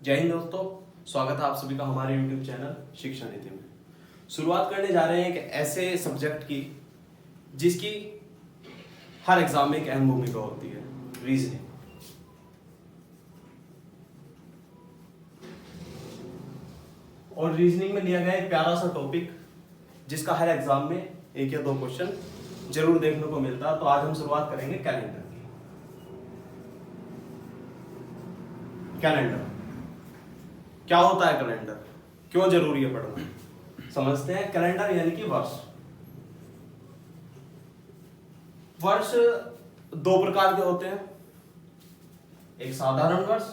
जय हिंद दोस्तों, स्वागत है आप सभी का हमारे YouTube चैनल शिक्षा नीति में। शुरुआत करने जा रहे हैं एक ऐसे सब्जेक्ट की जिसकी हर एग्जाम में एक अहम भूमिका होती है, रीजनिंग। और रीजनिंग में लिया गया एक प्यारा सा टॉपिक जिसका हर एग्जाम में एक या दो क्वेश्चन जरूर देखने को मिलता है। तो आज हम शुरुआत करेंगे कैलेंडर की। कैलेंडर क्या होता है? कैलेंडर क्यों जरूरी है पढ़ना, समझते हैं। कैलेंडर यानी कि वर्ष। वर्ष दो प्रकार के होते हैं, एक साधारण वर्ष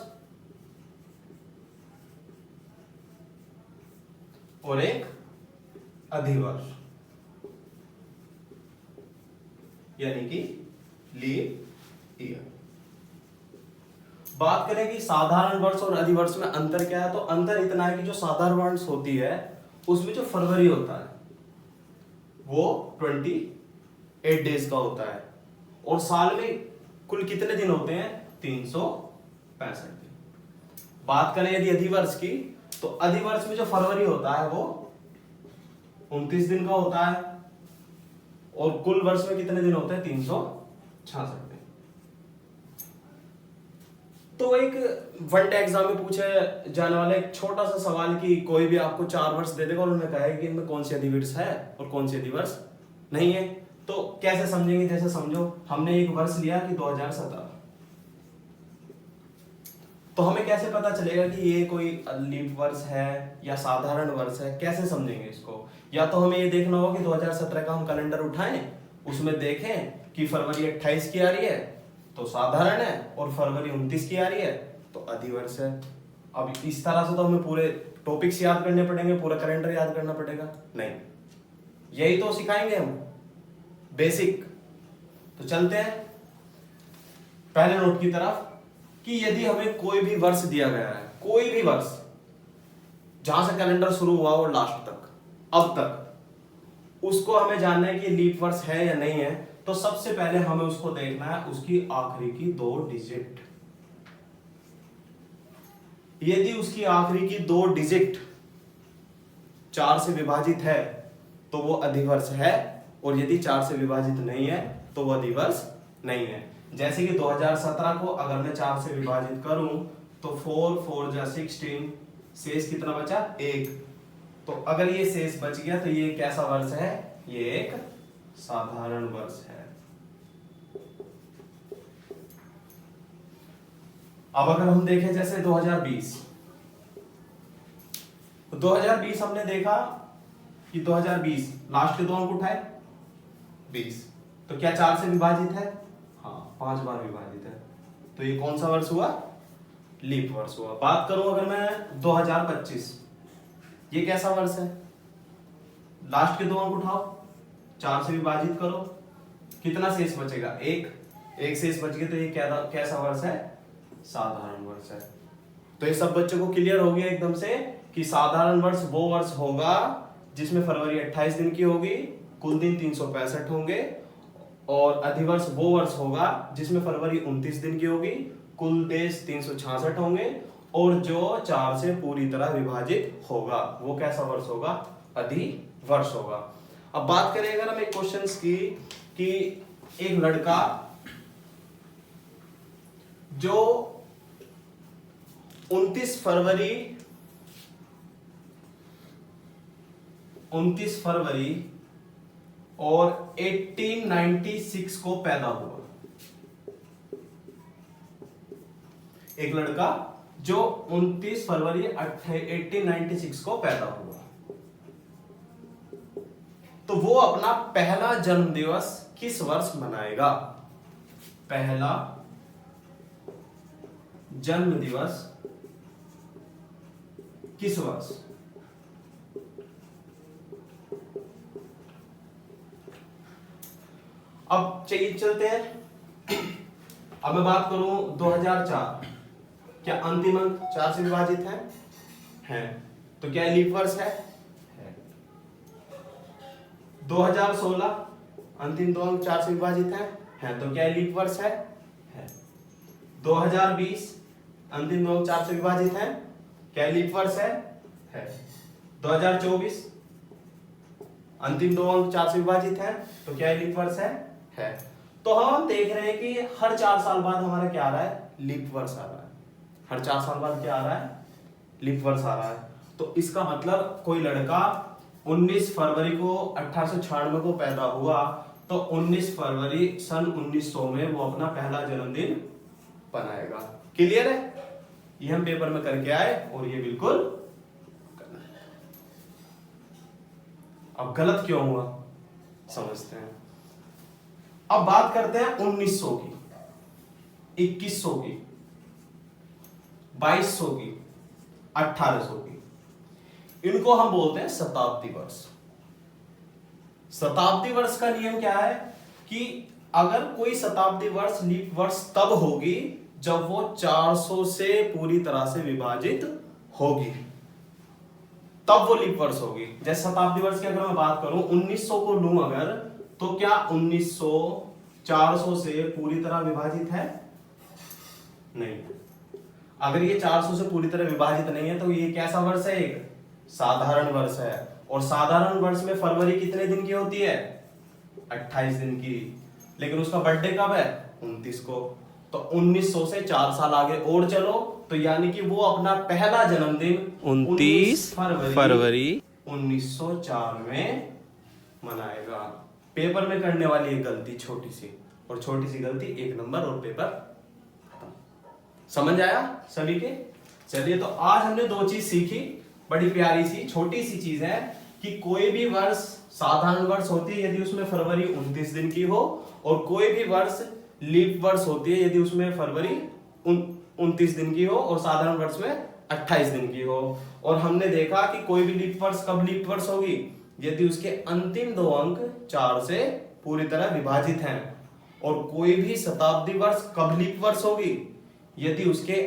और एक अधिवर्ष यानी कि लीप ईयर। बात करें कि साधारण वर्ष और अधिवर्ष में अंतर क्या है, तो अंतर इतना है कि जो साधारण वर्ष होती है उसमें जो फरवरी होता है वो 28 डेज का होता है और साल में कुल कितने दिन होते हैं? 365 दिन। बात करें यदि अधिवर्ष की, तो अधिवर्ष में जो फरवरी होता है वो 29 दिन का होता है और कुल वर्ष में कितने दिन होते हैं? 366 दिन। तो एक वन डे एग्जाम में पूछे जाने वाला एक छोटा सा सवाल कि कोई भी आपको 4 वर्ष दे देगा और उन्होंने कहा है कि इनमें कौन सी अधिवर्ष है और कौन सी अधिवर्ष नहीं है, तो कैसे समझेंगे? जैसे समझो हमने एक वर्ष लिया कि 2017, तो हमें कैसे पता चलेगा कि ये कोई लीप वर्ष है या साधारण वर्ष है? कैसे समझेंगे इसको? या तो हमें ये देखना होगा कि 2017 का हम कैलेंडर उठाएं, उसमें देखें कि फरवरी 28 की आ रही है तो साधारण है और फरवरी 29 की आ रही है तो अधिवर्ष है। अब इस तरह से तो हमें पूरे टॉपिक्स याद करने पड़ेंगे, पूरा कैलेंडर याद करना पड़ेगा? नहीं, यही तो सिखाएंगे हम बेसिक। तो चलते हैं पहले नोट की तरफ कि यदि हमें कोई भी वर्ष दिया गया है, कोई भी वर्ष जहां से कैलेंडर शुरू हुआ और लास्ट तक अब तक, उसको हमें जानना है कि लीप वर्ष है या नहीं है, तो सबसे पहले हमें उसको देखना है उसकी आखिरी की 2 डिजिट। यदि उसकी आखिरी की 2 डिजिट 4 से विभाजित है तो वो अधिवर्ष है और यदि 4 से विभाजित नहीं है तो वो अधिवर्ष नहीं है। जैसे कि 2017 को अगर मैं 4 से विभाजित करूं तो 4 4 जा 16, शेष कितना बचा? 1। तो अगर ये शेष बच गया तो ये कैसा वर्ष है? ये एक साधारण वर्ष है। अब अगर हम देखें जैसे 2020, तो 2020 हमने देखा कि 2020 लास्ट के 2 अंक उठाए 20, तो क्या 4 से विभाजित है? हाँ, 5 बार विभाजित है, तो ये कौन सा वर्ष हुआ? लीप वर्ष हुआ। बात करूं अगर मैं 2025, ये कैसा वर्ष है? लास्ट के 2 अंक उठाओ, 4 से विभाजित करो, कितना शेष बचेगा? 1 शेष बच गया, तो ये कैसा वर्ष है? साधारण वर्ष है। तो ये सब बच्चों को क्लियर हो गया एकदम से कि साधारण वर्ष वो वर्ष होगा जिसमें फरवरी 28 दिन की होगी, कुल दिन 365 होंगे, और अधिवर्ष वो वर्ष होगा जिसमें फरवरी 29 दिन की होगी, कुल डेज 366 होंगे, और जो 4 से पूरी तरह विभाजित होगा वो कैसा वर्ष होगा? अधिवर्ष होगा। अब बात करें अगर हम एक क्वेश्चंस की कि एक लड़का जो 29 फरवरी और 1896 को पैदा हुआ, एक लड़का जो 29 फरवरी 1896 को पैदा हुआ, तो वो अपना पहला जन्म दिवस किस वर्ष मनाएगा? पहला जन्म दिवस किस वर्ष? अब चलिए चलते हैं। अब मैं बात करूं 2004, क्या अंतिम अंक 4 से विभाजित है? तो क्या लीप वर्ष है? 2016 अंतिम 2 अंक 4 से विभाजित है, तो क्या लीप वर्ष है? 2020 अंतिम 2 अंक 4 से विभाजित है, क्या लीप वर्ष है? 2024 अंतिम 2 अंक 4 से विभाजित है, तो क्या लीप वर्ष है। तो हम देख रहे हैं कि हर 4 साल बाद हमारा क्या आ रहा है? लीप वर्ष आ रहा है। हर 4 साल बाद क्या आ रहा है? लीप वर्ष आ रहा है। तो इसका मतलब कोई लड़का 19 फरवरी को 1896 को पैदा हुआ, तो 19 फरवरी सन 1900 में वो अपना पहला जन्मदिन बनाएगा। क्लियर है? ये हम पेपर में करके आए और ये बिल्कुल करना है। अब गलत क्यों हुआ समझते हैं। अब बात करते हैं 1900 की, 2100 की, 2200 की, 1800 की। इनको हम बोलते हैं शताब्दी वर्ष। शताब्दी वर्ष का नियम क्या है कि अगर कोई शताब्दी वर्ष लीप वर्ष तब होगी जब वो 400 से पूरी तरह से विभाजित होगी, तब वो लीप वर्ष होगी। जैसे शताब्दी वर्ष की अगर मैं बात करूं 1900 को लूं अगर, तो क्या 1900 400 से पूरी तरह विभाजित है? नहीं। अगर ये 400 से पूरी तरह विभाजित नहीं है तो ये कैसा वर्ष है? एक साधारण वर्ष है। और साधारण वर्ष में फरवरी कितने दिन की होती है? 28 दिन की। लेकिन उसका बर्थडे कब है? 29 को। तो 1900 से 4 साल आगे और चलो, तो यानी कि वो अपना पहला जन्मदिन 29 फरवरी 1904 में मनाएगा। पेपर में करने वाली एक गलती छोटी सी, और छोटी सी गलती 1 नंबर और पेपर खत्म। समझ आया सभी के? चलिए, तो आज हमने 2 चीज सीखी, बड़ी प्यारी सी छोटी सी चीज है कि कोई भी वर्ष साधारण वर्ष होती है यदि उसमें फरवरी 29 दिन की हो, और कोई भी वर्ष लीप वर्ष होती है यदि उसमें फरवरी 29 दिन की हो और साधारण वर्ष में 28 दिन की हो। और हमने देखा कि कोई भी लीप वर्ष कब लीप वर्ष होगी? यदि उसके अंतिम 2 अंक 4 से पूरी तरह विभाजित हैं। और कोई भी शताब्दी वर्ष कब लीप वर्ष होगी? यदि उसके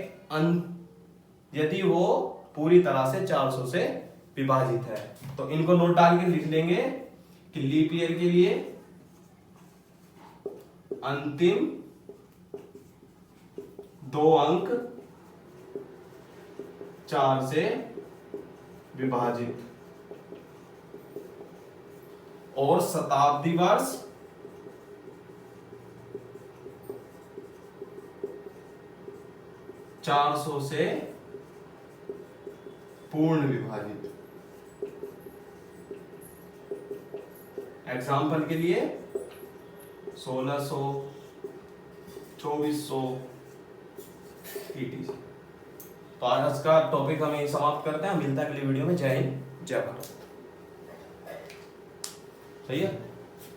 यदि वो पूरी तरह से 400 से विभाजित है। तो इनको नोट डाल के लिख लेंगे कि लीप ईयर के लिए अंतिम 2 अंक 4 से विभाजित, और शताब्दी वर्ष (400) से पूर्ण विभाजित। एग्जाम्पल के लिए 1600, 2400 etc। तो आज का टॉपिक हम यही समाप्त करते हैं। मिलता है अगली वीडियो में। जय हिंद, जय भारत। सही है।